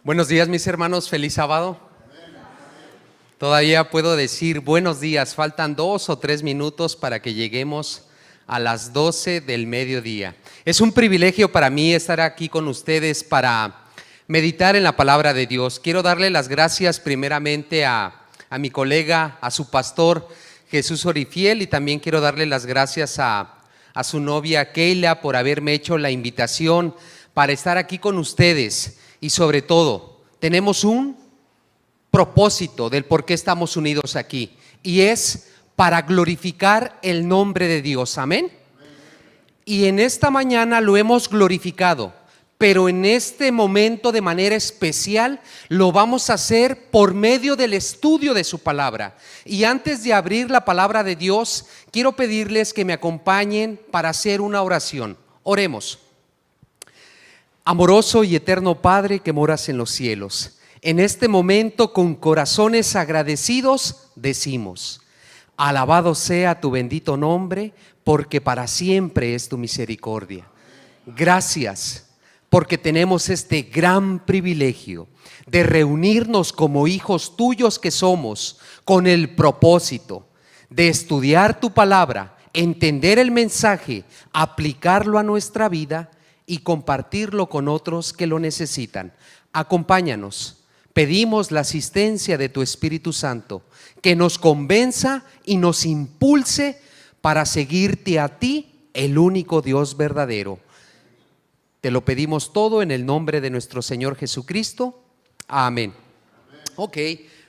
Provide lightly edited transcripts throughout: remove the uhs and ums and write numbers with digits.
Buenos días, mis hermanos, feliz sábado. Todavía puedo decir buenos días, faltan 2 o 3 minutos para que lleguemos a las 12 del mediodía. Es un privilegio para mí estar aquí con ustedes para meditar en la palabra de Dios. Quiero darle las gracias primeramente a mi colega, a su pastor Jesús Orifiel, y también quiero darle las gracias a su novia Keila por haberme hecho la invitación para estar aquí con ustedes. Y sobre todo, tenemos un propósito del por qué estamos unidos aquí, y es para glorificar el nombre de Dios. Amén. Y en esta mañana lo hemos glorificado, pero en este momento de manera especial lo vamos a hacer por medio del estudio de su palabra. Y antes de abrir la palabra de Dios, quiero pedirles que me acompañen para hacer una oración. Oremos. Amoroso y eterno Padre que moras en los cielos, en este momento con corazones agradecidos decimos: alabado sea tu bendito nombre, porque para siempre es tu misericordia. Gracias porque tenemos este gran privilegio de reunirnos como hijos tuyos que somos, con el propósito de estudiar tu palabra, entender el mensaje, aplicarlo a nuestra vida y compartirlo con otros que lo necesitan. Acompáñanos. Pedimos la asistencia de tu Espíritu Santo, que nos convenza y nos impulse para seguirte a ti, el único Dios verdadero. Te lo pedimos todo en el nombre de nuestro Señor Jesucristo. Amén. Ok,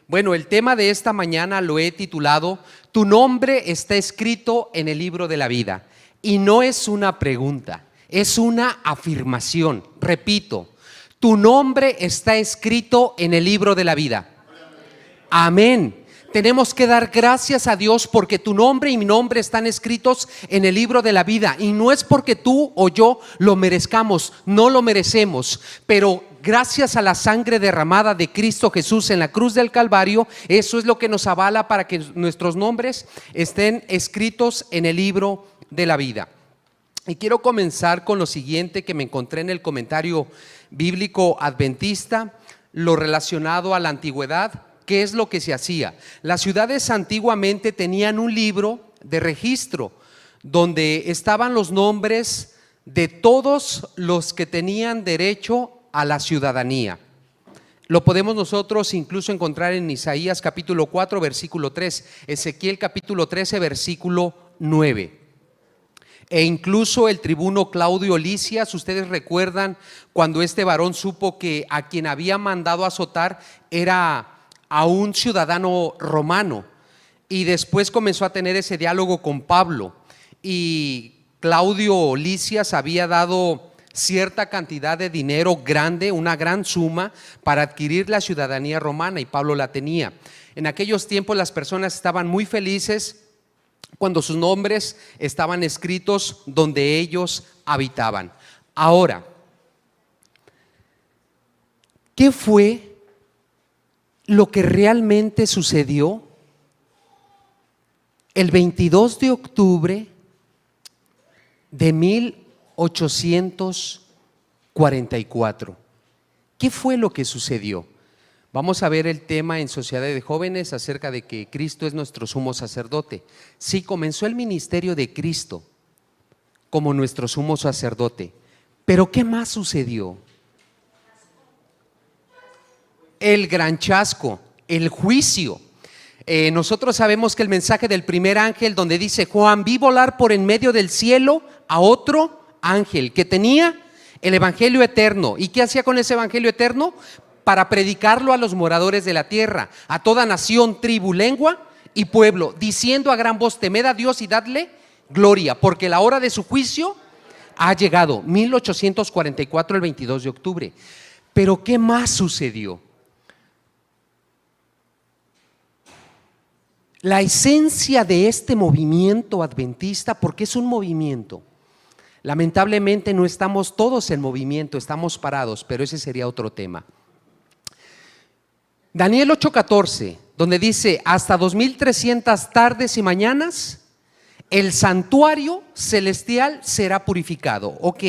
bueno, el tema de esta mañana lo he titulado: tu nombre está escrito en el libro de la vida. Y no es una pregunta, es una afirmación. Repito, tu nombre está escrito en el libro de la vida. Amén. Tenemos que dar gracias a Dios porque tu nombre y mi nombre están escritos en el libro de la vida. Y no es porque tú o yo lo merezcamos, no lo merecemos. Pero gracias a la sangre derramada de Cristo Jesús en la cruz del Calvario, eso es lo que nos avala para que nuestros nombres estén escritos en el libro de la vida. Y quiero comenzar con lo siguiente que me encontré en el comentario bíblico adventista, lo relacionado a la antigüedad. ¿Qué es lo que se hacía? Las ciudades antiguamente tenían un libro de registro donde estaban los nombres de todos los que tenían derecho a la ciudadanía. Lo podemos nosotros incluso encontrar en Isaías capítulo 4 versículo 3, Ezequiel capítulo 13 versículo 9. E incluso el tribuno Claudio Lisias, ustedes recuerdan cuando este varón supo que a quien había mandado azotar era a un ciudadano romano, y después comenzó a tener ese diálogo con Pablo, y Claudio Lisias había dado cierta cantidad de dinero grande, una gran suma, para adquirir la ciudadanía romana, y Pablo la tenía. En aquellos tiempos las personas estaban muy felices cuando sus nombres estaban escritos donde ellos habitaban. Ahora, ¿qué fue lo que realmente sucedió el 22 de octubre de 1844? ¿Qué fue lo que sucedió? Vamos a ver el tema en Sociedad de Jóvenes acerca de que Cristo es nuestro sumo sacerdote. Sí, comenzó el ministerio de Cristo como nuestro sumo sacerdote, pero ¿qué más sucedió? El gran chasco, el juicio. Nosotros sabemos que el mensaje del primer ángel, donde dice: Juan, vi volar por en medio del cielo a otro ángel que tenía el evangelio eterno. ¿Y qué hacía con ese evangelio eterno? Para predicarlo a los moradores de la tierra, a toda nación, tribu, lengua y pueblo, diciendo a gran voz: temed a Dios y dadle gloria, porque la hora de su juicio ha llegado. 1844, el 22 de octubre. Pero ¿qué más sucedió? La esencia de este movimiento adventista, porque es un movimiento, lamentablemente no estamos todos en movimiento, estamos parados, pero ese sería otro tema. Daniel 8:14, donde dice: hasta 2300 tardes y mañanas el santuario celestial será purificado. Ok,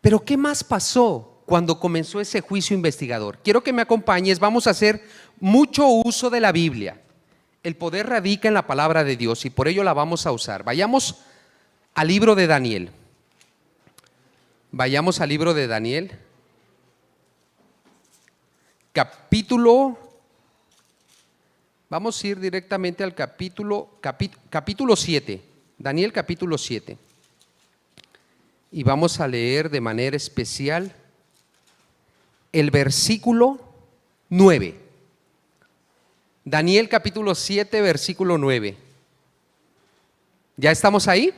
pero ¿qué más pasó cuando comenzó ese juicio investigador. Quiero que me acompañes, vamos a hacer mucho uso de la Biblia. El poder radica en la palabra de Dios y por ello la vamos a usar. Vayamos al libro de Daniel. Vayamos al libro de Daniel, vamos a ir directamente al capítulo 7, Daniel capítulo 7. Y vamos a leer de manera especial el versículo 9. Daniel capítulo 7, versículo 9. ¿Ya estamos ahí?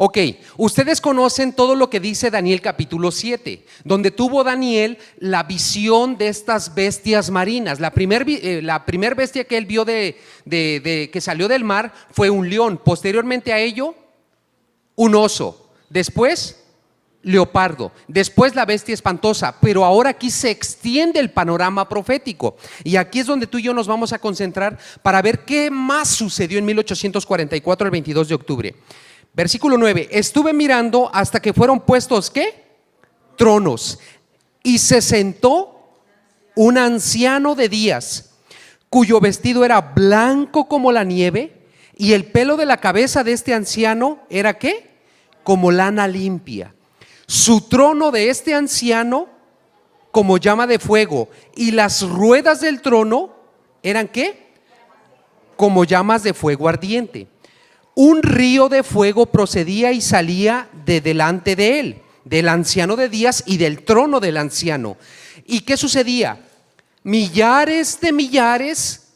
Ok, ustedes conocen todo lo que dice Daniel capítulo 7, donde tuvo Daniel la visión de estas bestias marinas. La primer bestia que él vio que salió del mar fue un león, posteriormente a ello un oso, después leopardo, después la bestia espantosa, pero ahora aquí se extiende el panorama profético y aquí es donde tú y yo nos vamos a concentrar para ver qué más sucedió en 1844, el 22 de octubre. Versículo 9, estuve mirando hasta que fueron puestos, ¿qué? Tronos, y se sentó un anciano de días, cuyo vestido era blanco como la nieve, y el pelo de la cabeza de este anciano era, ¿qué? Como lana limpia. Su trono de este anciano como llama de fuego, y las ruedas del trono eran, ¿qué? Como llamas de fuego ardiente. Un río de fuego procedía y salía de delante de él, del anciano de días y del trono del anciano. ¿Y qué sucedía? Millares de millares.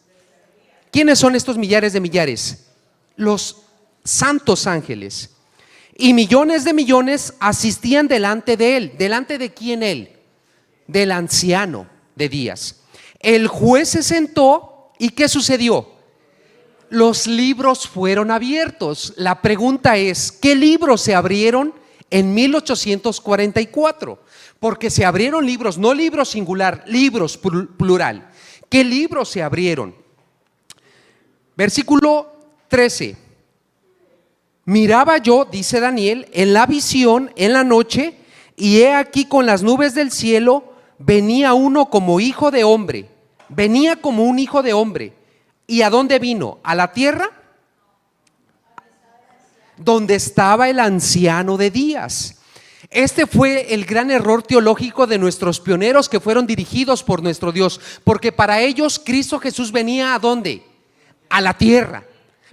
¿Quiénes son estos millares de millares? Los santos ángeles. Y millones de millones asistían delante de él. ¿Delante de quién él? Del anciano de días. El juez se sentó y ¿qué sucedió? Los libros fueron abiertos. La pregunta es, ¿qué libros se abrieron en 1844? Porque se abrieron libros, no libros singular, libros plural. ¿Qué libros se abrieron? Versículo 13. Miraba yo, dice Daniel, en la visión, en la noche, y he aquí con las nubes del cielo venía uno como hijo de hombre. Venía como un hijo de hombre. ¿Y a dónde vino? ¿A la tierra? Donde estaba el anciano de días. Este fue el gran error teológico de nuestros pioneros que fueron dirigidos por nuestro Dios, porque para ellos Cristo Jesús venía ¿a dónde? A la tierra.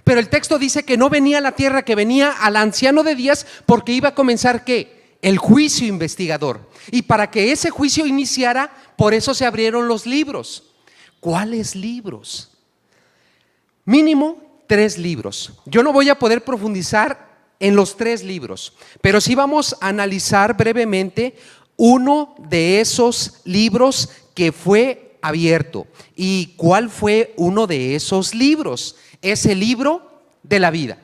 Pero el texto dice que no venía a la tierra, que venía al anciano de días, porque iba a comenzar ¿qué? El juicio investigador. Y para que ese juicio iniciara, por eso se abrieron los libros. ¿Cuáles libros? Mínimo 3 libros. Yo no voy a poder profundizar en los 3 libros, pero sí vamos a analizar brevemente uno de esos libros que fue abierto. ¿Y cuál fue uno de esos libros? Es el libro de la vida.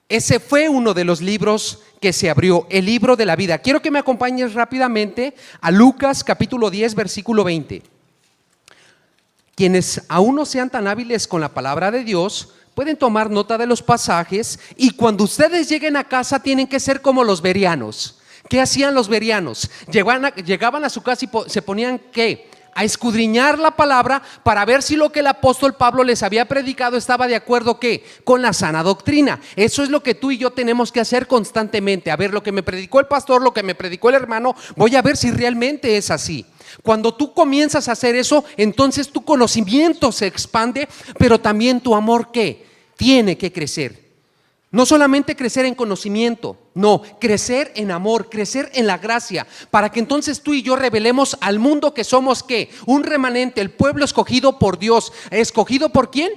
Ese fue uno de los libros que se abrió, el libro de la vida. Quiero que me acompañes rápidamente a Lucas capítulo 10, versículo 20. Quienes aún no sean tan hábiles con la palabra de Dios pueden tomar nota de los pasajes, y cuando ustedes lleguen a casa tienen que ser como los bereanos. ¿Qué hacían los bereanos? Llegaban a su casa y se ponían ¿qué? A escudriñar la palabra para ver si lo que el apóstol Pablo les había predicado estaba de acuerdo ¿qué? Con la sana doctrina. Eso es lo que tú y yo tenemos que hacer constantemente. A ver, lo que me predicó el pastor, lo que me predicó el hermano, voy a ver si realmente es así. Cuando tú comienzas a hacer eso, entonces tu conocimiento se expande, pero también tu amor ¿qué? Tiene que crecer. No solamente crecer en conocimiento, no, crecer en amor, crecer en la gracia, para que entonces tú y yo revelemos al mundo que somos ¿qué? Un remanente, el pueblo escogido por Dios. ¿Escogido por quién?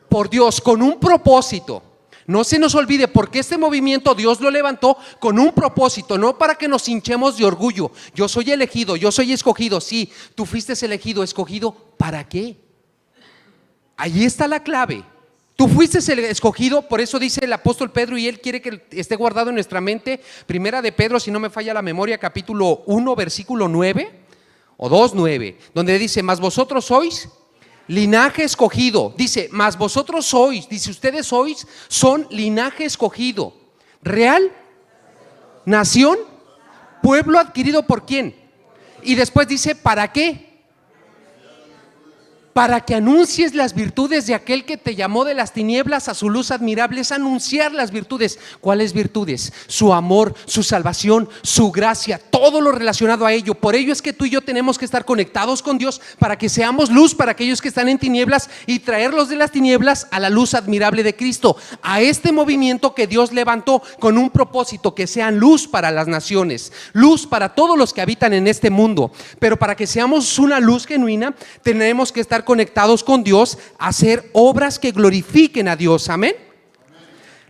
Por Dios, con un propósito. No se nos olvide, porque este movimiento Dios lo levantó con un propósito, no para que nos hinchemos de orgullo. Yo soy elegido, yo soy escogido. Sí, tú fuiste elegido, escogido, ¿para qué? Allí está la clave. Tú fuiste el escogido, por eso dice el apóstol Pedro, y él quiere que esté guardado en nuestra mente. Primera de Pedro, si no me falla la memoria, capítulo 1, versículo 9 o 2:9, donde dice, mas vosotros sois linaje escogido. Dice, mas vosotros sois, dice, ustedes sois, son linaje escogido, real, nación Pueblo adquirido ¿por quién? Y después dice, ¿para qué? Para que anuncies las virtudes de aquel que te llamó de las tinieblas a su luz admirable. Es anunciar las virtudes. ¿Cuáles virtudes? Su amor, su salvación, su gracia, todo lo relacionado a ello. Por ello es que tú y yo tenemos que estar conectados con Dios para que seamos luz para aquellos que están en tinieblas y traerlos de las tinieblas a la luz admirable de Cristo, a este movimiento que Dios levantó con un propósito, que sean luz para las naciones, luz para todos los que habitan en este mundo. Pero para que seamos una luz genuina, tenemos que estar conectados con Dios, hacer obras que glorifiquen a Dios. Amén.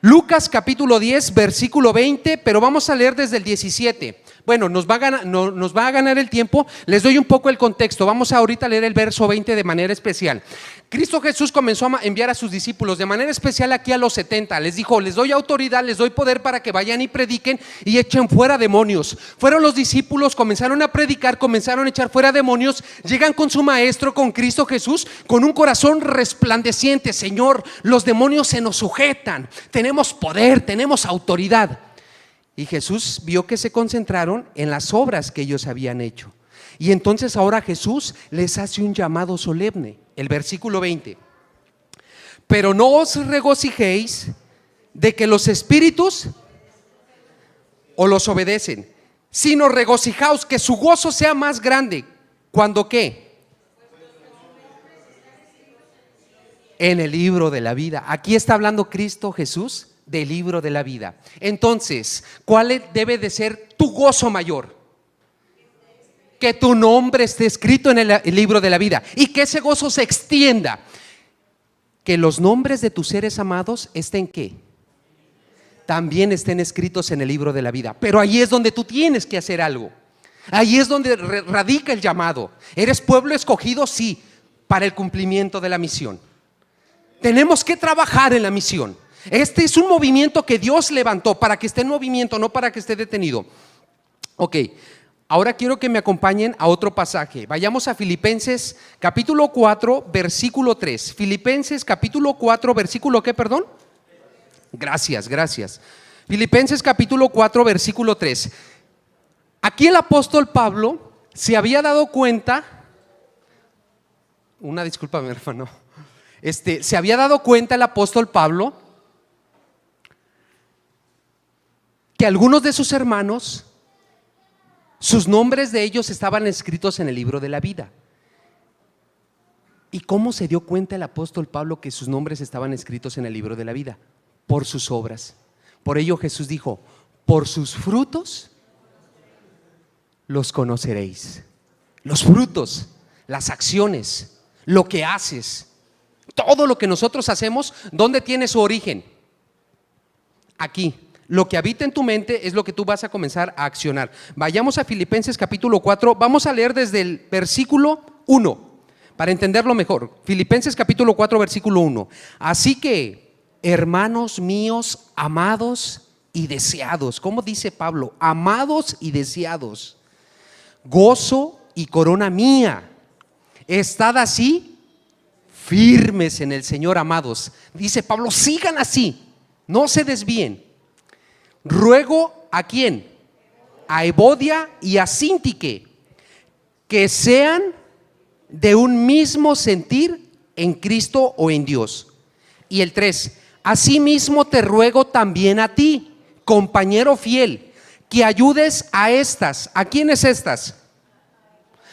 Lucas capítulo 10 versículo 20, pero vamos a leer desde el 17. Bueno, nos va a ganar el tiempo. Les doy un poco el contexto. Vamos a ahorita leer el verso 20 de manera especial. Cristo Jesús comenzó a enviar a sus discípulos de manera especial aquí a los 70. Les dijo, les doy autoridad, les doy poder para que vayan y prediquen y echen fuera demonios. Fueron los discípulos, comenzaron a predicar, comenzaron a echar fuera demonios. Llegan con su maestro, con Cristo Jesús, con un corazón resplandeciente. Señor, los demonios se nos sujetan, tenemos poder, tenemos autoridad. Y Jesús vio que se concentraron en las obras que ellos habían hecho. Y entonces ahora Jesús les hace un llamado solemne. El versículo 20. Pero no os regocijéis de que los espíritus o los obedecen, sino regocijaos que su gozo sea más grande. ¿Cuándo qué? En el libro de la vida. Aquí está hablando Cristo Jesús del libro de la vida. Entonces, ¿cuál debe de ser tu gozo mayor? Que tu nombre esté escrito en el libro de la vida y que ese gozo se extienda. Que los nombres de tus seres amados estén ¿qué? También estén escritos en el libro de la vida. Pero ahí es donde tú tienes que hacer algo. Ahí es donde radica el llamado. ¿Eres pueblo escogido? Sí, para el cumplimiento de la misión. Tenemos que trabajar en la misión. Este es un movimiento que Dios levantó para que esté en movimiento, no para que esté detenido. Ok, ahora quiero que me acompañen a otro pasaje. Vayamos a Filipenses capítulo 4 versículo 3. Filipenses capítulo 4 versículo ¿qué, perdón? Gracias. Filipenses capítulo 4 versículo 3. Aquí el apóstol Pablo se había dado cuenta, una disculpa mi hermano, se había dado cuenta el apóstol Pablo que algunos de sus hermanos, sus nombres de ellos estaban escritos en el libro de la vida. ¿Y cómo se dio cuenta el apóstol Pablo que sus nombres estaban escritos en el libro de la vida? Por sus obras. Por ello Jesús dijo, por sus frutos los conoceréis. Los frutos, las acciones, lo que haces, todo lo que nosotros hacemos, ¿dónde tiene su origen? Aquí. Lo que habita en tu mente es lo que tú vas a comenzar a accionar. Vayamos a Filipenses capítulo 4, vamos a leer desde el versículo 1 para entenderlo mejor. Filipenses capítulo 4 versículo 1. Así que, hermanos míos, amados y deseados, ¿cómo dice Pablo? Amados y deseados, gozo y corona mía, estad así firmes en el Señor, amados. Dice Pablo, sigan así, no se desvíen. Ruego ¿a quién? A Evodia y a Síntique, que sean de un mismo sentir en Cristo o en Dios. Y el 3, asimismo te ruego también a ti, compañero fiel, que ayudes a estas. ¿A quiénes estas?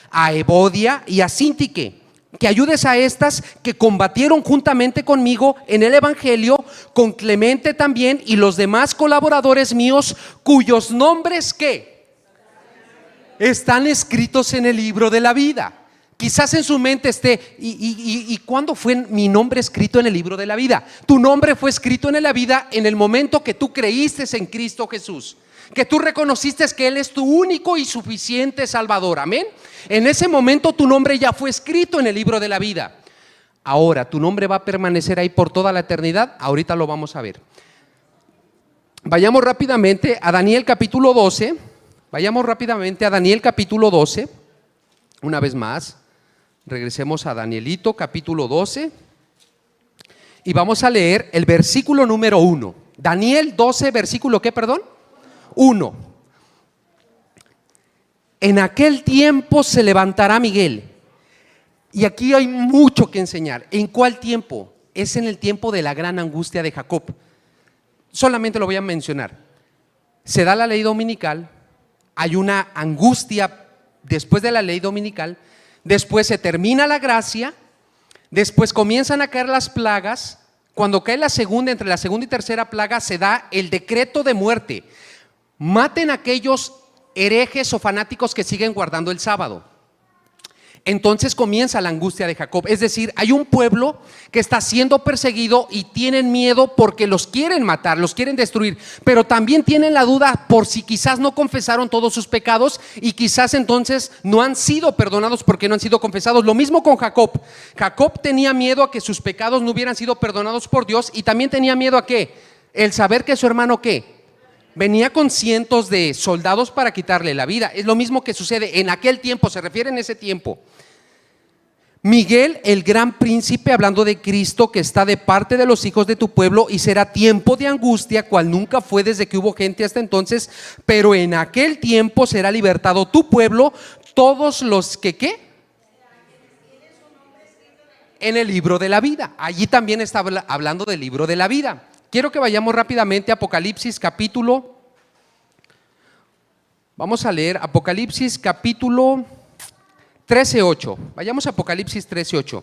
A Evodia y a Síntique, que ayudes a estas que combatieron juntamente conmigo en el evangelio, con Clemente también y los demás colaboradores míos, cuyos nombres ¿qué? Están escritos en el libro de la vida. Quizás en su mente esté, ¿y cuándo fue mi nombre escrito en el libro de la vida? Tu nombre fue escrito en la vida en el momento que tú creíste en Cristo Jesús, que tú reconociste que Él es tu único y suficiente Salvador. Amén. En ese momento tu nombre ya fue escrito en el libro de la vida. Ahora, ¿tu nombre va a permanecer ahí por toda la eternidad? Ahorita lo vamos a ver. Vayamos rápidamente a Daniel capítulo 12. Vayamos rápidamente a Daniel capítulo 12. Una vez más, regresemos a Danielito capítulo 12. Y vamos a leer el versículo número 1. Daniel 12, versículo ¿qué, perdón? 1. En aquel tiempo se levantará Miguel. Y aquí hay mucho que enseñar. ¿En cuál tiempo? Es en el tiempo de la gran angustia de Jacob. Solamente lo voy a mencionar. Se da la ley dominical, hay una angustia después de la ley dominical, después se termina la gracia, después comienzan a caer las plagas. Cuando cae la segunda, entre la segunda y tercera plaga, se da el decreto de muerte. Maten a aquellos herejes o fanáticos que siguen guardando el sábado. Entonces comienza la angustia de Jacob. Es decir, hay un pueblo que está siendo perseguido y tienen miedo porque los quieren matar, los quieren destruir, pero también tienen la duda por si quizás no confesaron todos sus pecados y quizás entonces no han sido perdonados porque no han sido confesados. Lo mismo con Jacob. Jacob tenía miedo a que sus pecados no hubieran sido perdonados por Dios, y también tenía miedo a ¿qué? El saber que su hermano ¿qué? Venía con cientos de soldados para quitarle la vida. Es lo mismo que sucede en aquel tiempo, se refiere en ese tiempo. Miguel, el gran príncipe, hablando de Cristo, que está de parte de los hijos de tu pueblo, y será tiempo de angustia, cual nunca fue desde que hubo gente hasta entonces, pero en aquel tiempo será libertado tu pueblo, todos los que ¿qué? En el libro de la vida. Allí también está hablando del libro de la vida. Quiero que vayamos rápidamente a Apocalipsis capítulo. Vamos a leer Apocalipsis capítulo 13:8. Vayamos a Apocalipsis 13:8.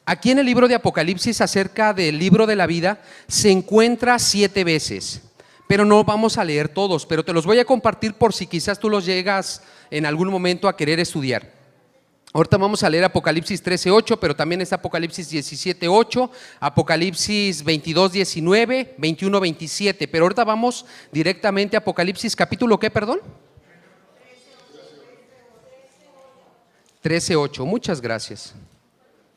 Aquí en el libro de Apocalipsis, acerca del libro de la vida, se encuentra 7 veces, pero no vamos a leer todos, pero te los voy a compartir por si quizás tú los llegas en algún momento a querer estudiar. Ahorita vamos a leer Apocalipsis 13:8, pero también está Apocalipsis 17:8, Apocalipsis 22:19, 21:27, pero ahorita vamos directamente a Apocalipsis capítulo ¿qué, perdón? 13:8, muchas gracias.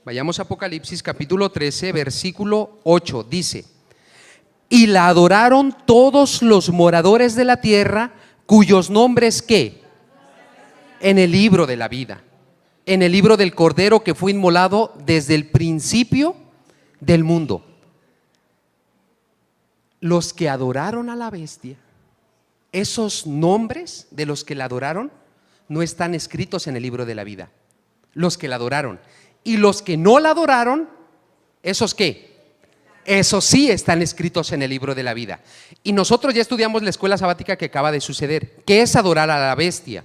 Vayamos a Apocalipsis capítulo 13, versículo 8, dice: y la adoraron todos los moradores de la tierra, cuyos nombres ¿qué? En el libro de la vida, en el libro del Cordero que fue inmolado desde el principio del mundo. Los que adoraron a la bestia, esos nombres de los que la adoraron no están escritos en el libro de la vida. Los que la adoraron. Y los que no la adoraron, ¿esos qué? Esos sí están escritos en el libro de la vida. Y nosotros ya estudiamos la escuela sabática que acaba de suceder. ¿Qué es adorar a la bestia?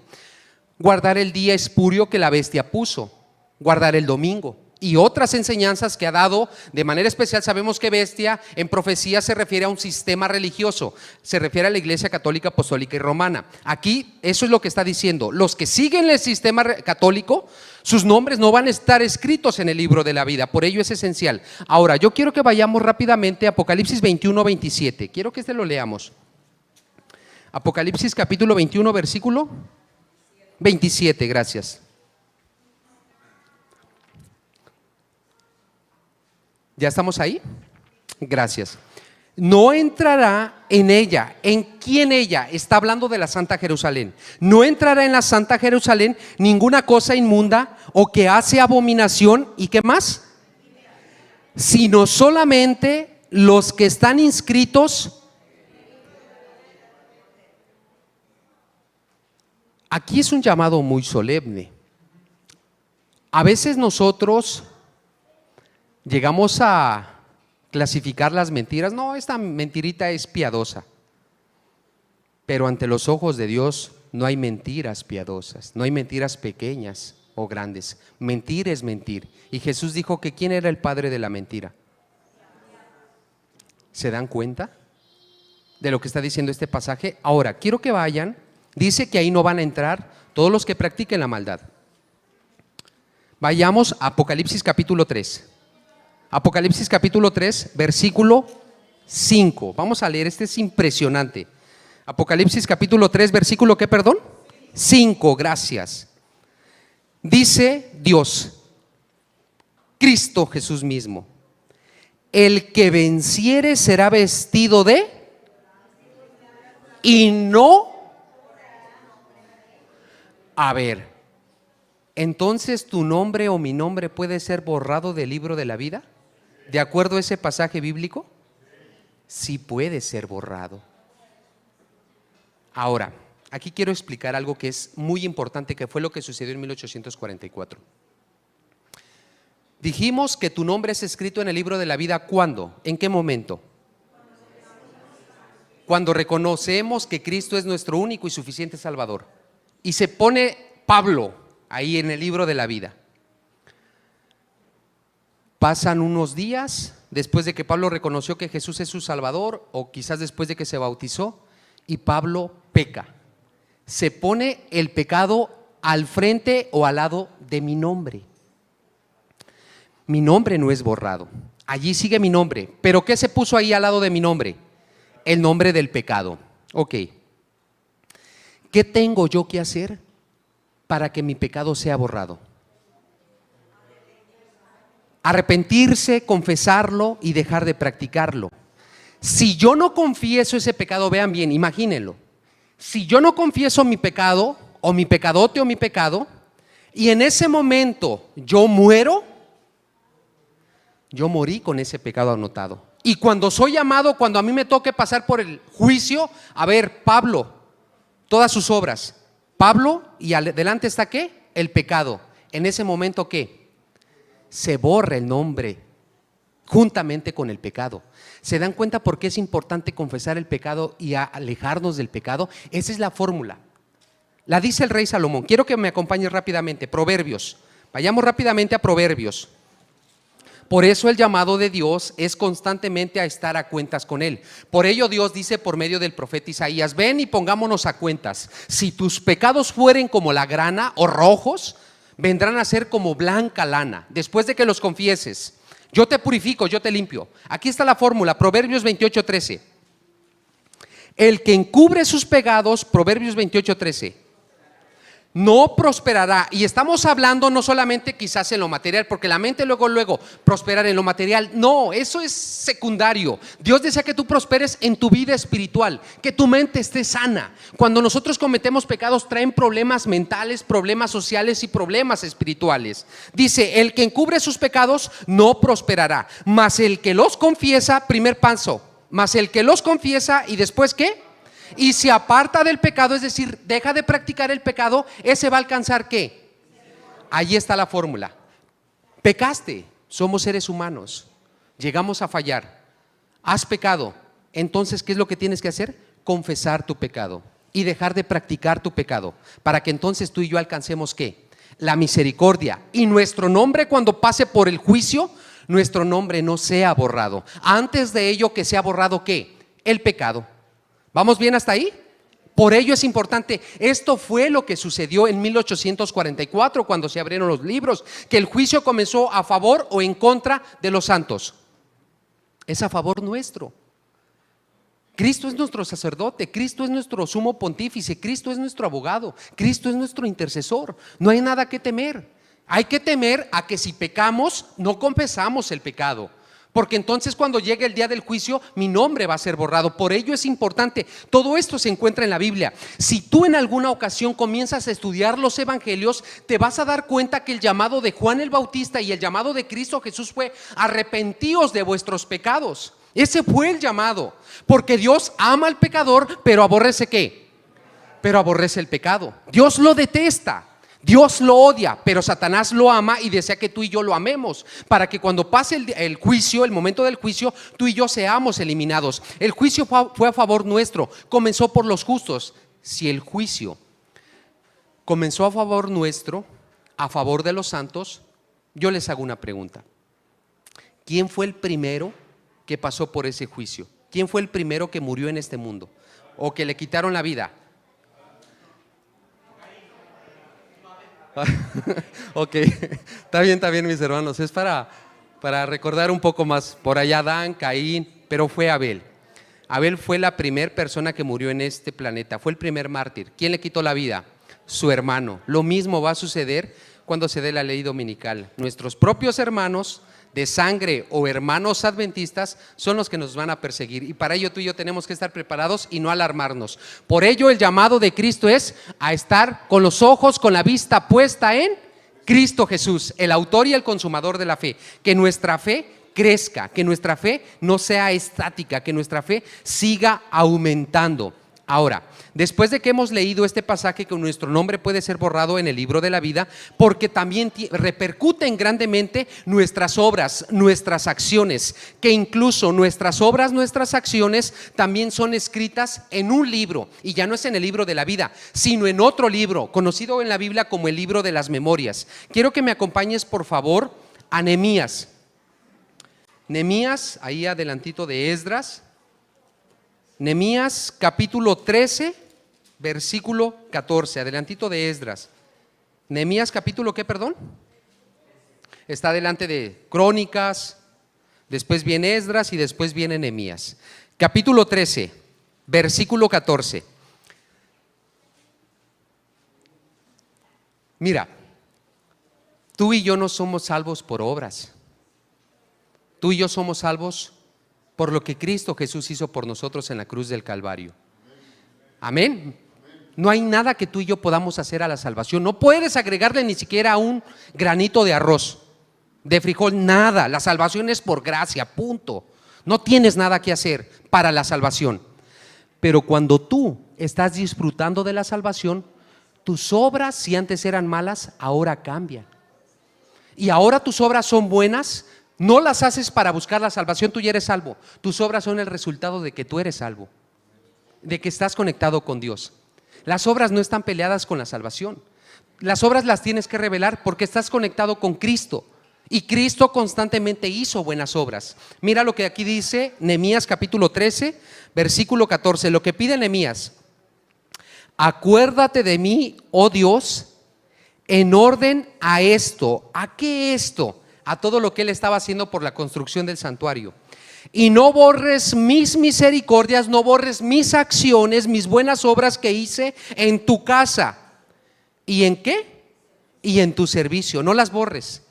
Guardar el día espurio que la bestia puso, guardar el domingo y otras enseñanzas que ha dado. De manera especial sabemos que bestia en profecía se refiere a un sistema religioso, se refiere a la Iglesia Católica, Apostólica y Romana. Aquí eso es lo que está diciendo. Los que siguen el sistema católico, sus nombres no van a estar escritos en el libro de la vida, por ello es esencial. Ahora, yo quiero que vayamos rápidamente a Apocalipsis 21:27, quiero que lo leamos. Apocalipsis capítulo 21, versículo 27, gracias. ¿Ya estamos ahí? Gracias. No entrará en ella. ¿En quién ella? Está hablando de la Santa Jerusalén. No entrará en la Santa Jerusalén ninguna cosa inmunda o que hace abominación. ¿Y qué más? Sino solamente los que están inscritos. Aquí es un llamado muy solemne. A veces nosotros llegamos a clasificar las mentiras. No, esta mentirita es piadosa. Pero ante los ojos de Dios no hay mentiras piadosas, no hay mentiras pequeñas o grandes. Mentir es mentir. Y Jesús dijo que ¿quién era el padre de la mentira? ¿Se dan cuenta de lo que está diciendo este pasaje? Ahora, quiero que vayan. Dice que ahí no van a entrar todos los que practiquen la maldad. Vayamos a Apocalipsis capítulo 3. Apocalipsis capítulo 3, versículo 5. Vamos a leer, este es impresionante. Apocalipsis capítulo 3, versículo ¿qué, perdón? 5, gracias. Dice Dios, Cristo Jesús mismo: el que venciere será vestido de y no. A ver, entonces tu nombre o mi nombre puede ser borrado del libro de la vida. ¿De acuerdo a ese pasaje bíblico? Sí puede ser borrado. Ahora, Aquí quiero explicar algo que es muy importante, que fue lo que sucedió en 1844. Dijimos que tu nombre es escrito en el libro de la vida, ¿cuándo? ¿En qué momento? Cuando reconocemos que Cristo es nuestro único y suficiente Salvador. Y se pone Pablo ahí en el libro de la vida. Pasan unos días después de que Pablo reconoció que Jesús es su Salvador, o quizás después de que se bautizó, y Pablo peca. Se pone el pecado al frente o al lado de mi nombre. Mi nombre no es borrado. Allí sigue mi nombre. ¿Pero qué se puso ahí al lado de mi nombre? El nombre del pecado. Ok. ¿Qué tengo yo que hacer para que mi pecado sea borrado? Arrepentirse, confesarlo y dejar de practicarlo. Si yo no confieso ese pecado, vean bien, imagínenlo. Si yo no confieso mi pecado, o mi pecadote o mi pecado, y en ese momento yo muero, yo morí con ese pecado anotado. Y cuando soy llamado, cuando a mí me toque pasar por el juicio, a ver, Pablo, todas sus obras, Pablo, y adelante está ¿qué? El pecado. En ese momento ¿qué? Se borra el nombre juntamente con el pecado. ¿Se dan cuenta por qué es importante confesar el pecado y alejarnos del pecado? Esa es la fórmula. La dice el rey Salomón. Quiero que me acompañes rápidamente. Proverbios. Vayamos rápidamente a Proverbios. Por eso el llamado de Dios es constantemente a estar a cuentas con Él. Por ello Dios dice por medio del profeta Isaías: ven y pongámonos a cuentas. Si tus pecados fueren como la grana o rojos, vendrán a ser como blanca lana. Después de que los confieses, yo te purifico, yo te limpio. Aquí está la fórmula, Proverbios 28:13. El que encubre sus pecados, Proverbios 28:13, no prosperará. Y estamos hablando no solamente quizás en lo material, porque la mente luego prosperar en lo material, no, eso es secundario. Dios desea que tú prosperes en tu vida espiritual, que tu mente esté sana. Cuando nosotros cometemos pecados, traen problemas mentales, problemas sociales y problemas espirituales. Dice: el que encubre sus pecados no prosperará, mas el que los confiesa, primer paso, mas el que los confiesa y después ¿qué? Y se aparta del pecado, es decir, deja de practicar el pecado, ese va a alcanzar ¿qué? Ahí está la fórmula. Pecaste, somos seres humanos, llegamos a fallar, has pecado. Entonces, ¿qué es lo que tienes que hacer? Confesar tu pecado y dejar de practicar tu pecado, para que entonces tú y yo alcancemos ¿qué? La misericordia. Y nuestro nombre, cuando pase por el juicio, nuestro nombre no sea borrado. Antes de ello, que sea borrado ¿qué? El pecado. ¿Vamos bien hasta ahí? Por ello es importante. Esto fue lo que sucedió en 1844, cuando se abrieron los libros, que el juicio comenzó a favor o en contra de los santos. Es a favor nuestro. Cristo es nuestro sacerdote, Cristo es nuestro sumo pontífice, Cristo es nuestro abogado, Cristo es nuestro intercesor. No hay nada que temer. Hay que temer a que si pecamos, no confesamos el pecado. Porque entonces cuando llegue el día del juicio, mi nombre va a ser borrado. Por ello es importante. Todo esto se encuentra en la Biblia. Si tú en alguna ocasión comienzas a estudiar los evangelios, te vas a dar cuenta que el llamado de Juan el Bautista y el llamado de Cristo Jesús fue: arrepentíos de vuestros pecados. Ese fue el llamado. Porque Dios ama al pecador, pero aborrece ¿qué? Pero aborrece el pecado. Dios lo detesta. Dios lo odia, pero Satanás lo ama y desea que tú y yo lo amemos, para que cuando pase el juicio, el momento del juicio, tú y yo seamos eliminados. El juicio fue a favor nuestro, comenzó por los justos. Si el juicio comenzó a favor nuestro, a favor de los santos, yo les hago una pregunta: ¿quién fue el primero que pasó por ese juicio? ¿Quién fue el primero que murió en este mundo o que le quitaron la vida? Ok, está bien mis hermanos. Es para recordar un poco más. Por allá Adán, Caín, pero fue Abel. Abel fue la primera persona que murió en este planeta, fue el primer mártir. ¿Quién le quitó la vida? Su hermano. Lo mismo va a suceder cuando se dé la ley dominical. Nuestros propios hermanos de sangre o hermanos adventistas son los que nos van a perseguir, y para ello tú y yo tenemos que estar preparados y no alarmarnos. Por ello el llamado de Cristo es a estar con los ojos, con la vista puesta en Cristo Jesús, el autor y el consumador de la fe. Que nuestra fe crezca, que nuestra fe no sea estática, que nuestra fe siga aumentando. Ahora, después de que hemos leído este pasaje que nuestro nombre puede ser borrado en el libro de la vida, porque también repercuten grandemente nuestras obras, nuestras acciones, que incluso nuestras obras, nuestras acciones también son escritas en un libro, y ya no es en el libro de la vida, sino en otro libro, conocido en la Biblia como el libro de las memorias. Quiero que me acompañes, por favor, a Nehemías. Nehemías, ahí adelantito de Esdras. Nehemías capítulo 13, versículo 14, adelantito de Esdras. Nehemías capítulo, ¿qué, perdón? Está delante de Crónicas, después viene Esdras y después viene Nehemías. Capítulo 13, versículo 14. Mira, tú y yo no somos salvos por obras. Tú y yo somos salvos por lo que Cristo Jesús hizo por nosotros en la cruz del Calvario. Amén. No hay nada que tú y yo podamos hacer a la salvación. No puedes agregarle ni siquiera un granito de arroz, de frijol, nada. La salvación es por gracia, punto. No tienes nada que hacer para la salvación. Pero cuando tú estás disfrutando de la salvación, tus obras, si antes eran malas, ahora cambian. Y ahora tus obras son buenas. No las haces para buscar la salvación, tú ya eres salvo. Tus obras son el resultado de que tú eres salvo, de que estás conectado con Dios. Las obras no están peleadas con la salvación. Las obras las tienes que revelar porque estás conectado con Cristo. Y Cristo constantemente hizo buenas obras. Mira lo que aquí dice Nehemías capítulo 13, versículo 14. Lo que pide Nehemías: acuérdate de mí, oh Dios, en orden a esto. ¿A qué esto? A todo lo que él estaba haciendo por la construcción del santuario. Y no borres mis misericordias, no borres mis acciones, mis buenas obras que hice en tu casa. ¿Y en qué? Y en tu servicio. No las borres,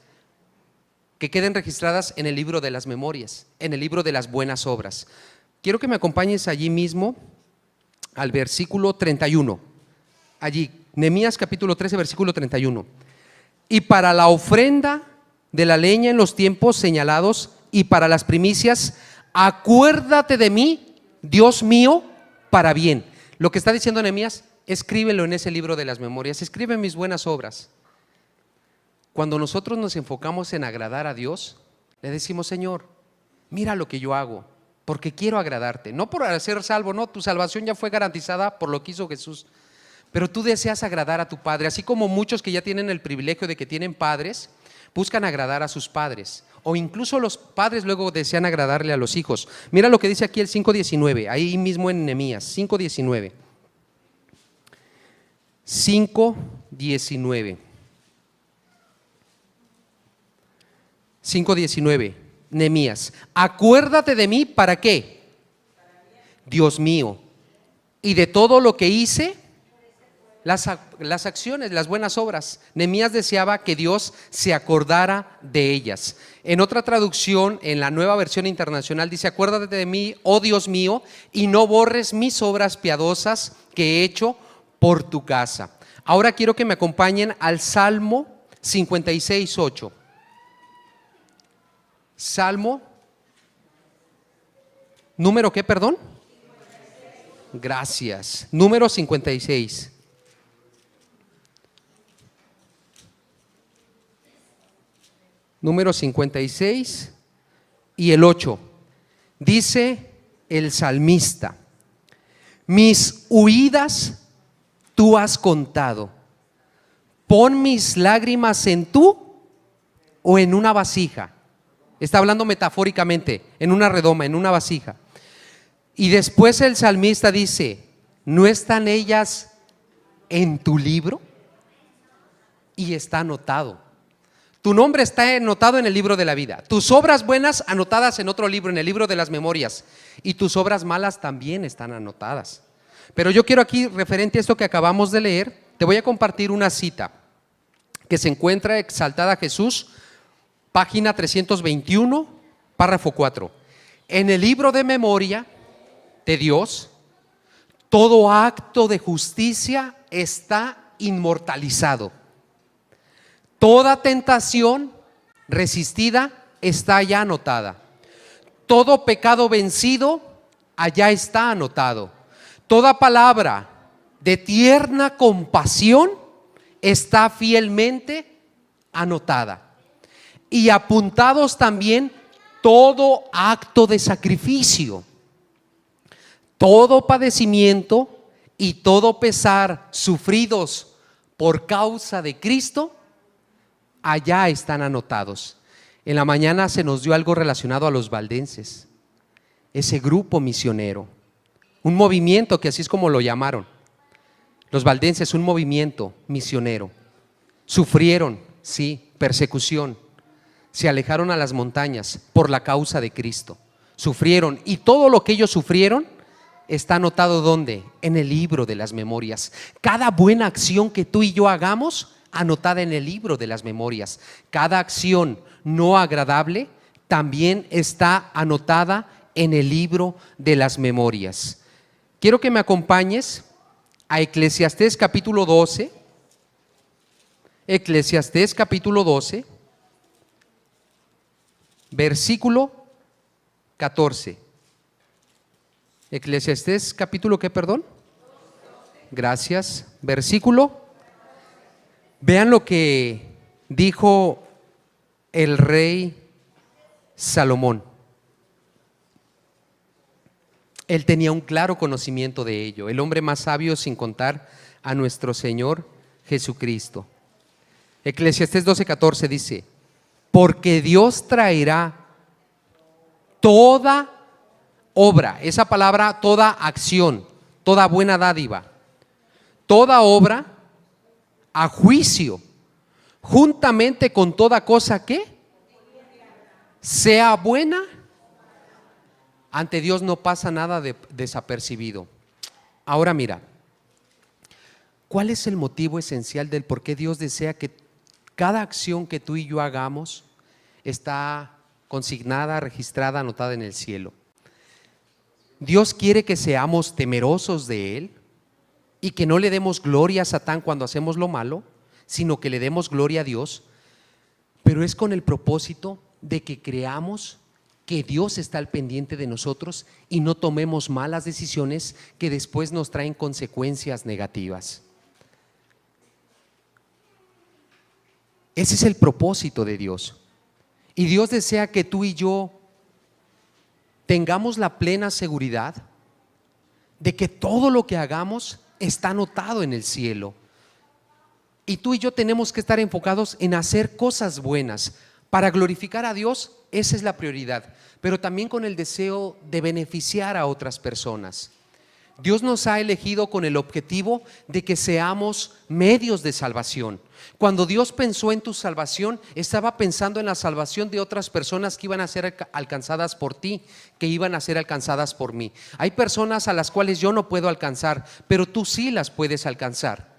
que queden registradas en el libro de las memorias, en el libro de las buenas obras. Quiero que me acompañes allí mismo al versículo 31. Allí, Nehemías capítulo 13, versículo 31. Y para la ofrenda de la leña en los tiempos señalados y para las primicias, acuérdate de mí, Dios mío, para bien. Lo que está diciendo Nehemías, escríbelo en ese libro de las memorias, escribe mis buenas obras. Cuando nosotros nos enfocamos en agradar a Dios, le decimos: Señor, mira lo que yo hago, porque quiero agradarte, no por ser salvo, no, tu salvación ya fue garantizada por lo que hizo Jesús, pero tú deseas agradar a tu Padre, así como muchos que ya tienen el privilegio de que tienen padres, buscan agradar a sus padres, o incluso los padres luego desean agradarle a los hijos. Mira lo que dice aquí el 5:19, ahí mismo en Nehemías 5:19. 5:19. 5:19, Nehemías: acuérdate de mí, ¿para qué? Dios mío, y de todo lo que hice, las acciones, las buenas obras. Nehemías deseaba que Dios se acordara de ellas. En otra traducción, en la Nueva Versión Internacional, dice: acuérdate de mí, oh Dios mío, y no borres mis obras piadosas que he hecho por tu casa. Ahora quiero que me acompañen al Salmo 56:8. Salmo, ¿número qué, perdón? Gracias, número 56. Número 56 y el 8. Dice el salmista: mis huidas tú has contado, pon mis lágrimas en tú o en una vasija. Está hablando metafóricamente, en una redoma, en una vasija. Y después el salmista dice: ¿no están ellas en tu libro? Y está anotado. Tu nombre está anotado en el libro de la vida, tus obras buenas anotadas en otro libro, en el libro de las memorias, y tus obras malas también están anotadas. Pero yo quiero aquí, referente a esto que acabamos de leer, te voy a compartir una cita que se encuentra Exaltada a Jesús, página 321, párrafo 4. En el libro de memoria de Dios, todo acto de justicia está inmortalizado. Toda tentación resistida está ya anotada. Todo pecado vencido allá está anotado. Toda palabra de tierna compasión está fielmente anotada. Y apuntados también todo acto de sacrificio, todo padecimiento y todo pesar sufridos por causa de Cristo, allá están anotados. En la mañana se nos dio algo relacionado a los valdenses, ese grupo misionero, un movimiento que así es como lo llamaron. Los valdenses, un movimiento misionero. Sufrieron, sí, persecución. Se alejaron a las montañas por la causa de Cristo. Sufrieron, y todo lo que ellos sufrieron está anotado ¿dónde? En el libro de las memorias. Cada buena acción que tú y yo hagamos, anotada en el libro de las memorias. Cada acción no agradable también está anotada en el libro de las memorias. Quiero que me acompañes a Eclesiastés capítulo 12. Eclesiastés capítulo 12, versículo 14. Eclesiastés capítulo ¿qué, perdón? Gracias. Versículo. Vean lo que dijo el rey Salomón. Él tenía un claro conocimiento de ello, el hombre más sabio sin contar a nuestro Señor Jesucristo. Eclesiastés 12:14 dice: porque Dios traerá toda obra, esa palabra, toda acción, toda buena dádiva, toda obra a juicio, juntamente con toda cosa que sea buena. Ante Dios no pasa nada desapercibido. Ahora mira, ¿cuál es el motivo esencial del por qué Dios desea que cada acción que tú y yo hagamos está consignada, registrada, anotada en el cielo? Dios quiere que seamos temerosos de Él y que no le demos gloria a Satán cuando hacemos lo malo, sino que le demos gloria a Dios, pero es con el propósito de que creamos que Dios está al pendiente de nosotros y no tomemos malas decisiones que después nos traen consecuencias negativas. Ese es el propósito de Dios. Y Dios desea que tú y yo tengamos la plena seguridad de que todo lo que hagamos está anotado en el cielo. Y tú y yo tenemos que estar enfocados en hacer cosas buenas para glorificar a Dios. Esa es la prioridad, pero también con el deseo de beneficiar a otras personas. Dios nos ha elegido con el objetivo de que seamos medios de salvación. Cuando Dios pensó en tu salvación, estaba pensando en la salvación de otras personas que iban a ser alcanzadas por ti, que iban a ser alcanzadas por mí. Hay personas a las cuales yo no puedo alcanzar, pero tú sí las puedes alcanzar.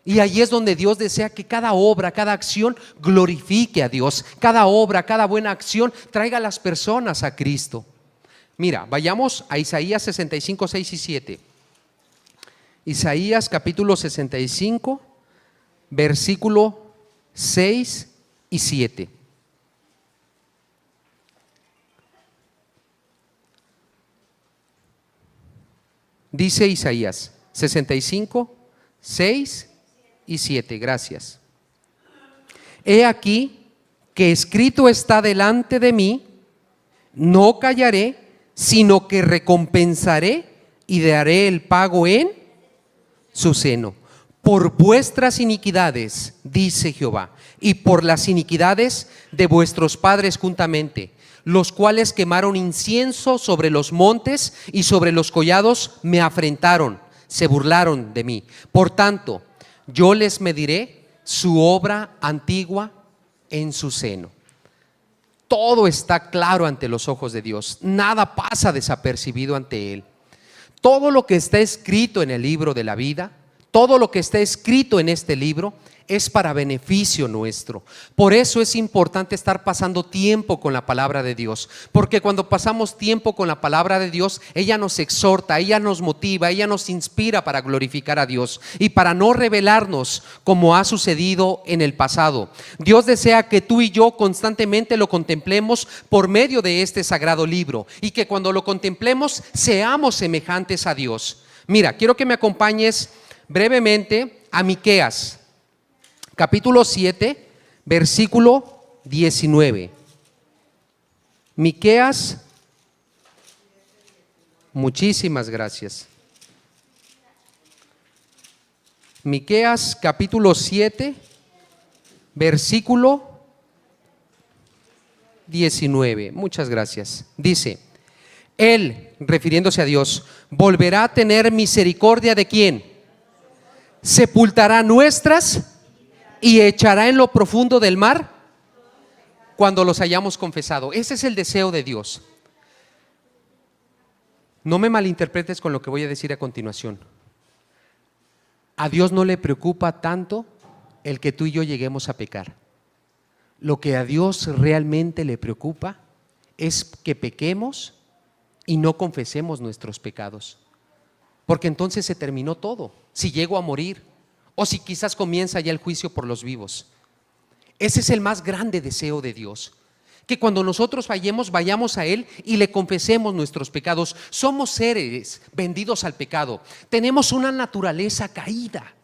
Y ahí es donde Dios desea que cada obra, cada acción glorifique a Dios. Cada obra, cada buena acción traiga a las personas a Cristo. Mira, vayamos a Isaías 65, 6 y 7. Isaías capítulo 65, versículo 6 y 7. Dice Isaías 65, 6 y 7, gracias. He aquí que escrito está delante de mí, no callaré, sino que recompensaré y daré el pago en su seno. Por vuestras iniquidades, dice Jehová, y por las iniquidades de vuestros padres juntamente, los cuales quemaron incienso sobre los montes y sobre los collados me afrentaron, se burlaron de mí. Por tanto, yo les mediré su obra antigua en su seno. Todo está claro ante los ojos de Dios. Nada pasa desapercibido ante Él. Todo lo que está escrito en el libro de la vida, todo lo que está escrito en este libro es para beneficio nuestro. Por eso es importante estar pasando tiempo con la palabra de Dios, porque cuando pasamos tiempo con la palabra de Dios, ella nos exhorta, ella nos motiva, ella nos inspira para glorificar a Dios y para no rebelarnos como ha sucedido en el pasado. Dios desea que tú y yo constantemente lo contemplemos por medio de este sagrado libro y que cuando lo contemplemos seamos semejantes a Dios. Mira, quiero que me acompañes brevemente a Miqueas, capítulo 7, versículo 19. Miqueas, muchísimas gracias. Miqueas, capítulo 7, versículo 19. Muchas gracias. Dice: Él, refiriéndose a Dios, volverá a tener misericordia ¿de quién? Sepultará nuestras y echará en lo profundo del mar cuando los hayamos confesado. Ese es el deseo de Dios. No me malinterpretes con lo que voy a decir a continuación. A Dios no le preocupa tanto el que tú y yo lleguemos a pecar. Lo que a Dios realmente le preocupa es que pequemos y no confesemos nuestros pecados, porque entonces se terminó todo. Si llego a morir o si quizás comienza ya el juicio por los vivos. Ese es el más grande deseo de Dios, que cuando nosotros fallemos vayamos a Él y le confesemos nuestros pecados. Somos seres vendidos al pecado, tenemos una naturaleza caída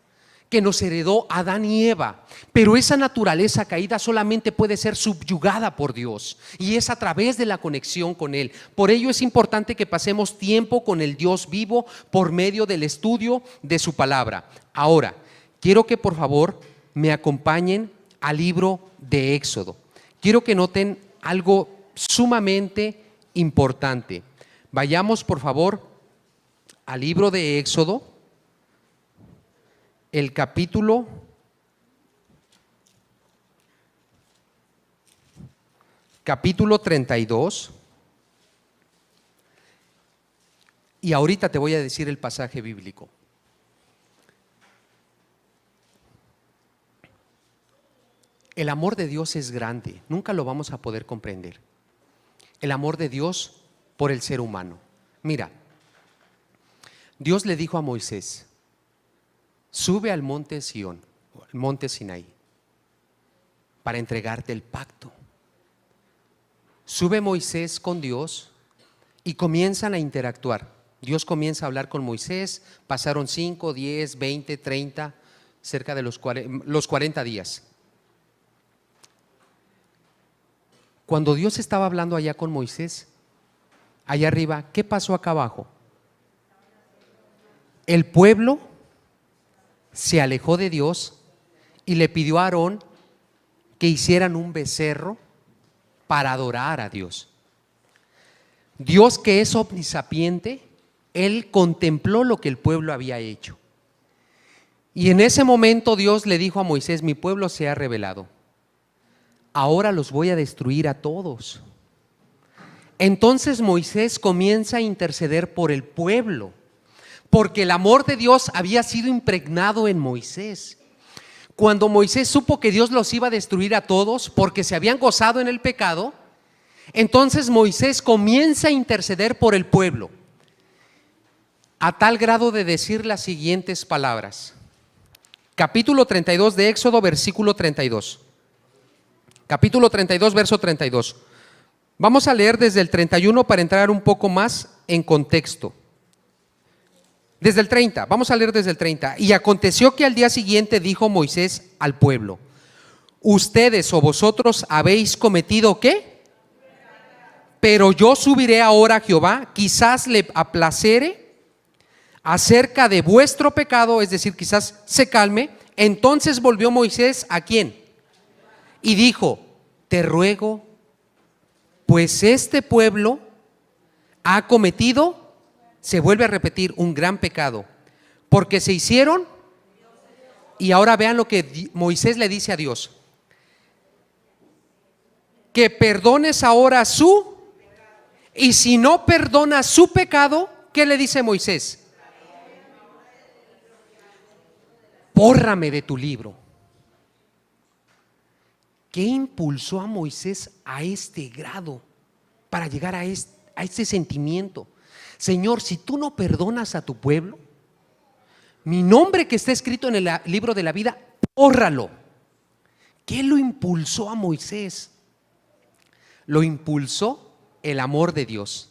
que nos heredó Adán y Eva, pero esa naturaleza caída solamente puede ser subyugada por Dios, y es a través de la conexión con Él. Por ello es importante que pasemos tiempo con el Dios vivo por medio del estudio de su palabra. Ahora, quiero que por favor me acompañen al libro de Éxodo. Quiero que noten algo sumamente importante. Vayamos por favor al libro de Éxodo, el capítulo 32, y ahorita te voy a decir el pasaje bíblico. El amor de Dios es grande, nunca lo vamos a poder comprender. El amor de Dios por el ser humano. Mira, Dios le dijo a Moisés: sube al monte Sión, al monte Sinaí, para entregarte el pacto. Sube Moisés con Dios y comienzan a interactuar. Dios comienza a hablar con Moisés. Pasaron 5, 10, 20, 30, cerca de los 40 días. Cuando Dios estaba hablando allá con Moisés, allá arriba, ¿qué pasó acá abajo? El pueblo se alejó de Dios y le pidió a Aarón que hicieran un becerro para adorar a Dios. Dios, que es omnisapiente, Él contempló lo que el pueblo había hecho. Y en ese momento Dios le dijo a Moisés: mi pueblo se ha rebelado, ahora los voy a destruir a todos. Entonces Moisés comienza a interceder por el pueblo, porque el amor de Dios había sido impregnado en Moisés. Cuando Moisés supo que Dios los iba a destruir a todos porque se habían gozado en el pecado, entonces Moisés comienza a interceder por el pueblo, a tal grado de decir las siguientes palabras. Capítulo 32 de Éxodo, versículo 32. Capítulo 32, verso 32. Vamos a leer desde el 31 para entrar un poco más en contexto. Desde el 30, vamos a leer desde el 30. Y aconteció que al día siguiente dijo Moisés al pueblo: ustedes o vosotros habéis cometido ¿qué? Pero yo subiré ahora a Jehová, quizás le aplacere acerca de vuestro pecado, es decir, quizás se calme. Entonces volvió Moisés ¿a quién? Y dijo: te ruego, pues este pueblo ha cometido, se vuelve a repetir, un gran pecado, porque se hicieron. Y ahora vean lo que Moisés le dice a Dios: que perdones ahora su, y si no perdonas su pecado, ¿qué le dice Moisés? Bórrame de tu libro. ¿Qué impulsó a Moisés a este grado para llegar a este sentimiento? Señor, si tú no perdonas a tu pueblo, mi nombre que está escrito en el libro de la vida, bórralo. ¿Qué lo impulsó a Moisés? Lo impulsó el amor de Dios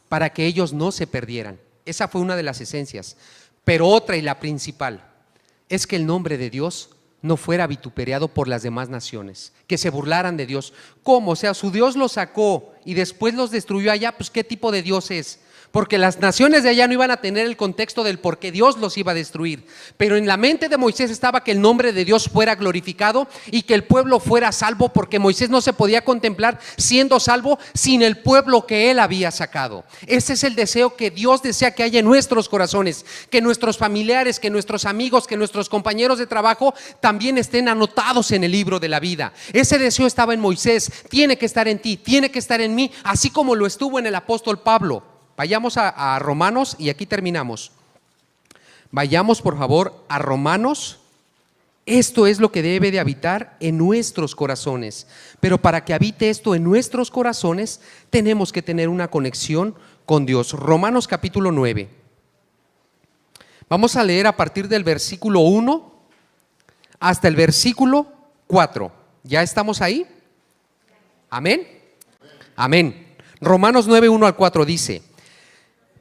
para que ellos no se perdieran. Esa fue una de las esencias. Pero otra y la principal es que el nombre de Dios no fuera vituperiado por las demás naciones, que se burlaran de Dios. ¿Cómo? O sea, su Dios los sacó y después los destruyó allá, pues ¿qué tipo de Dios es? Porque las naciones de allá no iban a tener el contexto del por qué Dios los iba a destruir. Pero en la mente de Moisés estaba que el nombre de Dios fuera glorificado y que el pueblo fuera salvo, porque Moisés no se podía contemplar siendo salvo sin el pueblo que él había sacado. Ese es el deseo que Dios desea que haya en nuestros corazones, que nuestros familiares, que nuestros amigos, que nuestros compañeros de trabajo también estén anotados en el libro de la vida. Ese deseo estaba en Moisés, tiene que estar en ti, tiene que estar en mí, así como lo estuvo en el apóstol Pablo. Vayamos a Romanos y aquí terminamos. Vayamos por favor a Romanos. Esto es lo que debe de habitar en nuestros corazones. Pero para que habite esto en nuestros corazones, tenemos que tener una conexión con Dios. Romanos capítulo 9. Vamos a leer a partir del versículo 1 hasta el versículo 4. ¿Ya estamos ahí? Amén. Amén. Romanos 9, 1 al 4 dice: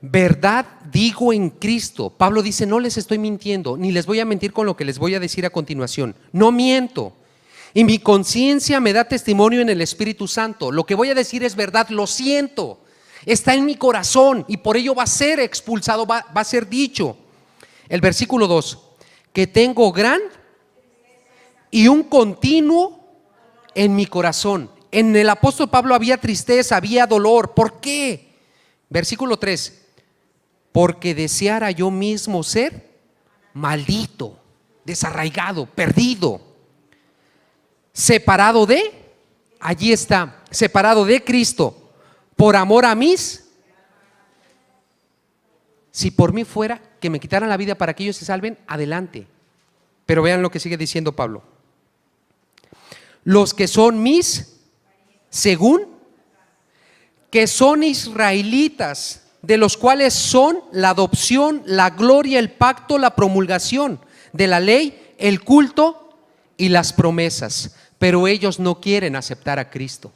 verdad digo en Cristo. Pablo dice, no les estoy mintiendo, ni les voy a mentir con lo que les voy a decir a continuación. No miento. Y mi conciencia me da testimonio en el Espíritu Santo. Lo que voy a decir es verdad, lo siento. Está en mi corazón y por ello va a ser expulsado, va a ser dicho. El versículo 2, que tengo gran y un continuo en mi corazón. En el apóstol Pablo había tristeza, había dolor. ¿Por qué? Versículo 3, porque deseara yo mismo ser maldito, desarraigado, perdido, separado de, allí está, separado de Cristo, por amor a mis, si por mí fuera que me quitaran la vida para que ellos se salven, adelante. Pero vean lo que sigue diciendo Pablo. Los que son mis, según, que son israelitas, de los cuales son la adopción, la gloria, el pacto, la promulgación de la ley, el culto y las promesas. Pero ellos no quieren aceptar a Cristo.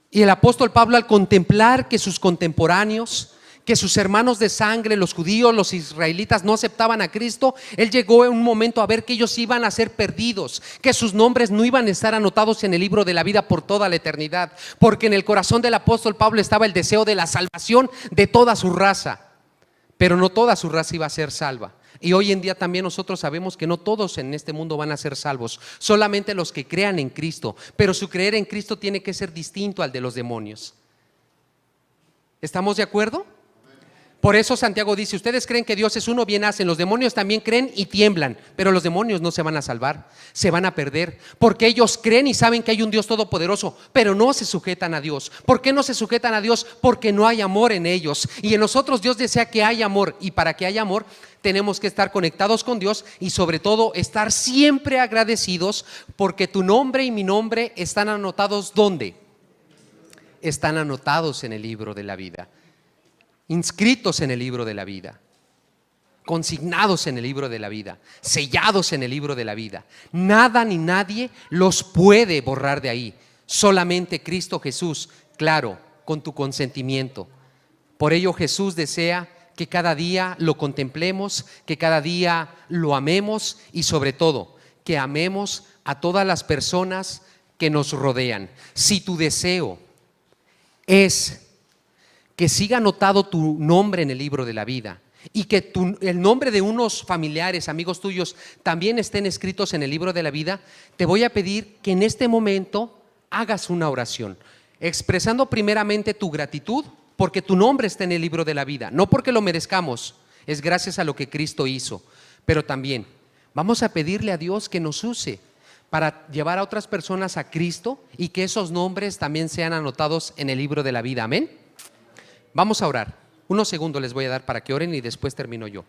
Y el apóstol Pablo, al contemplar que sus contemporáneos, que sus hermanos de sangre, los judíos, los israelitas, no aceptaban a Cristo, él llegó en un momento a ver que ellos iban a ser perdidos, que sus nombres no iban a estar anotados en el libro de la vida por toda la eternidad, porque en el corazón del apóstol Pablo estaba el deseo de la salvación de toda su raza, pero no toda su raza iba a ser salva. Y hoy en día también nosotros sabemos que no todos en este mundo van a ser salvos, solamente los que crean en Cristo, pero su creer en Cristo tiene que ser distinto al de los demonios. ¿Estamos de acuerdo? Por eso Santiago dice, ustedes creen que Dios es uno, bien hacen. Los demonios también creen y tiemblan, pero los demonios no se van a salvar, se van a perder, porque ellos creen y saben que hay un Dios todopoderoso, pero no se sujetan a Dios. ¿Por qué no se sujetan a Dios? Porque no hay amor en ellos. Y en nosotros Dios desea que haya amor, y para que haya amor tenemos que estar conectados con Dios y sobre todo estar siempre agradecidos, porque tu nombre y mi nombre están anotados ¿dónde? Están anotados en el libro de la vida, inscritos en el libro de la vida, consignados en el libro de la vida, sellados en el libro de la vida. Nada ni nadie los puede borrar de ahí, solamente Cristo Jesús, claro, con tu consentimiento. Por ello Jesús desea que cada día lo contemplemos, que cada día lo amemos y sobre todo que amemos a todas las personas que nos rodean. Si tu deseo es que siga anotado tu nombre en el libro de la vida y que el nombre de unos familiares, amigos tuyos, también estén escritos en el libro de la vida, te voy a pedir que en este momento hagas una oración, expresando primeramente tu gratitud, porque tu nombre está en el libro de la vida, no porque lo merezcamos, es gracias a lo que Cristo hizo, pero también vamos a pedirle a Dios que nos use para llevar a otras personas a Cristo y que esos nombres también sean anotados en el libro de la vida. Amén. Vamos a orar. Unos segundos les voy a dar para que oren y después termino yo.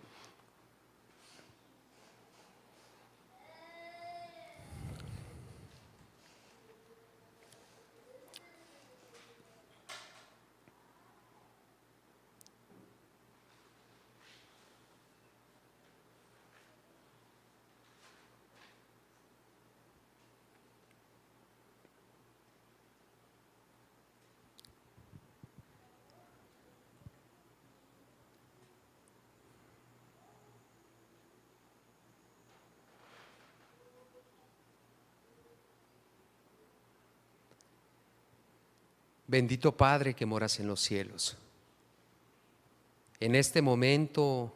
Bendito Padre que moras en los cielos, en este momento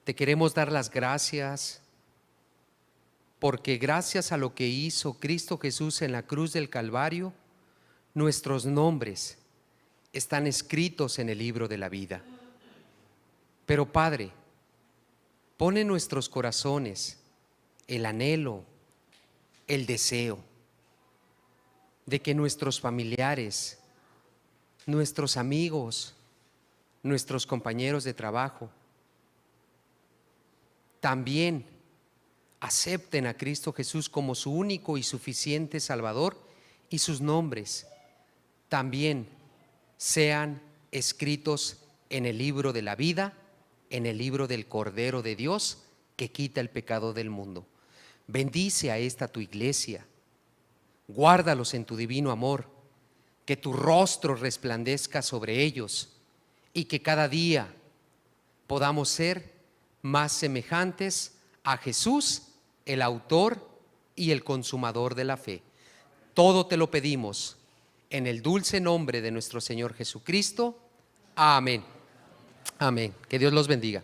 te queremos dar las gracias porque gracias a lo que hizo Cristo Jesús en la cruz del Calvario, nuestros nombres están escritos en el libro de la vida. Pero Padre, pone en nuestros corazones el anhelo, el deseo de que nuestros familiares, nuestros amigos, nuestros compañeros de trabajo, también acepten a Cristo Jesús como su único y suficiente Salvador, y sus nombres también sean escritos en el libro de la vida, en el libro del Cordero de Dios que quita el pecado del mundo. Bendice a esta tu iglesia, guárdalos en tu divino amor, que tu rostro resplandezca sobre ellos y que cada día podamos ser más semejantes a Jesús, el autor y el consumador de la fe. Todo te lo pedimos en el dulce nombre de nuestro Señor Jesucristo. Amén. Amén. Que Dios los bendiga.